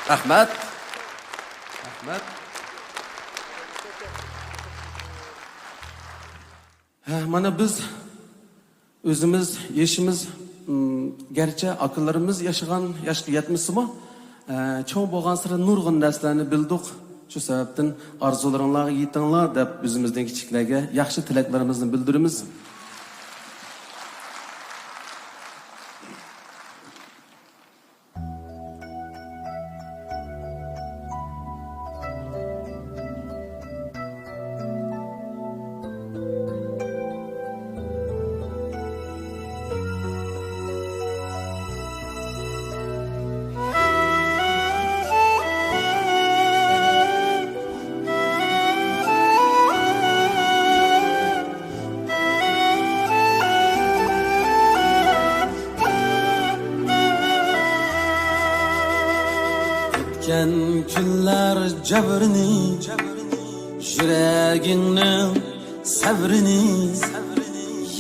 Rahmat. Rahmat. Mana biz özümüz, yaşımız, gerçi akıllarımız yaşagan yaşga yetmişsimi, çoğu bolgan sıra nurgun derslerini bildik. Şu sebepten arzularyňlarga yetinglar dep özümizden kichiklarga yaxshi tilaklarimizni bildirimiz. Geçen günler cebrini, yüreğinin sabrini,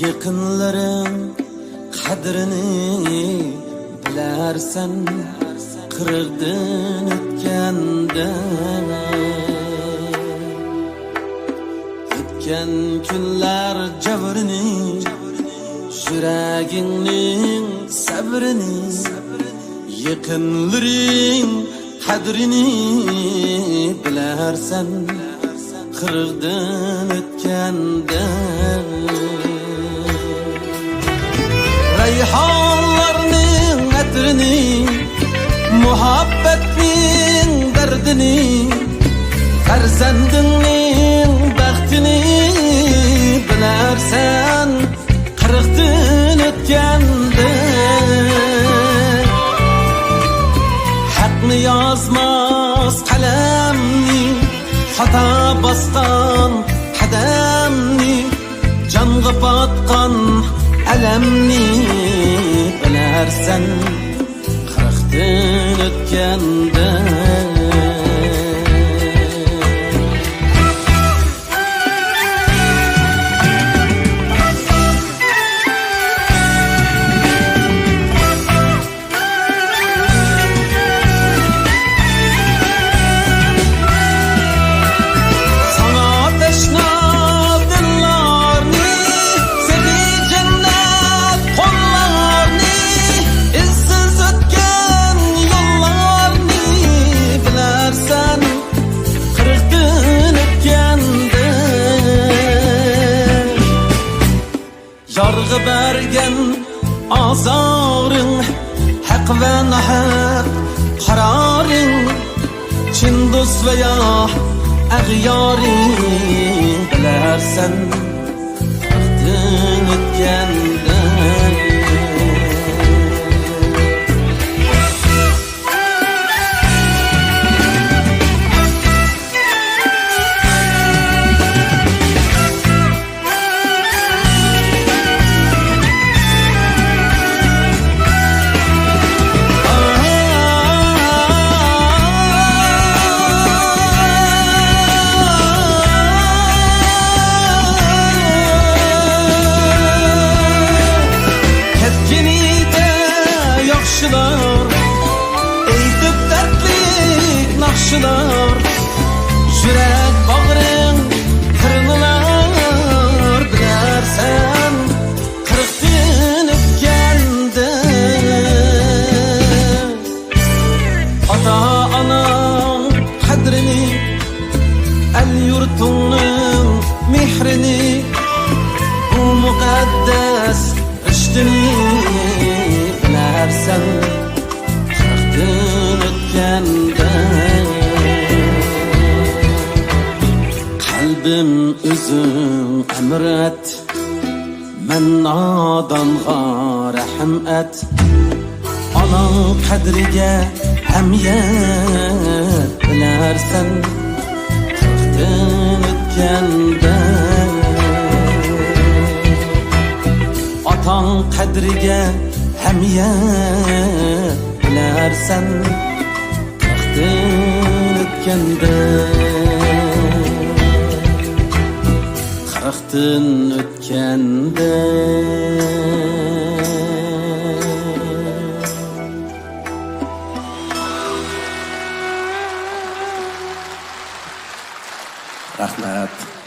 yakınların kadrini bilersen kırıldın ötkende. Geçen günler cebrini, yüreğinin sabrini, yakınların kadrini bilersen kırıldın ötkende. Reyhanlarının etrini, muhabbetinin derdini, farzandının bahtini bilersen kırıldın ötkende. Hakni yazmaz kalemni, hata bastan hademni, canga batkan alemni bilersen kırıktın ötkende. Yargı bergen azarın, hak ve nahak kararın, çin dost veya ağyarın bilersen kırıldın ötkende. Eydip dertlik nakşılar, yürek bağrın kırmılar bilersen kırıktın ötkende. Ata anam kadrini, el yurtunun mihrini, bu mukaddes rüştünü bilersen kırıktın ötkende. Kalbim özün emret, men nadanğa rahim et, anan kadriga hamiyet bilersen kırıktın ötkende. Atan kadriga hamiyet bilersen kırıktın ötkende. Kırıktın ötkende. Rahmat.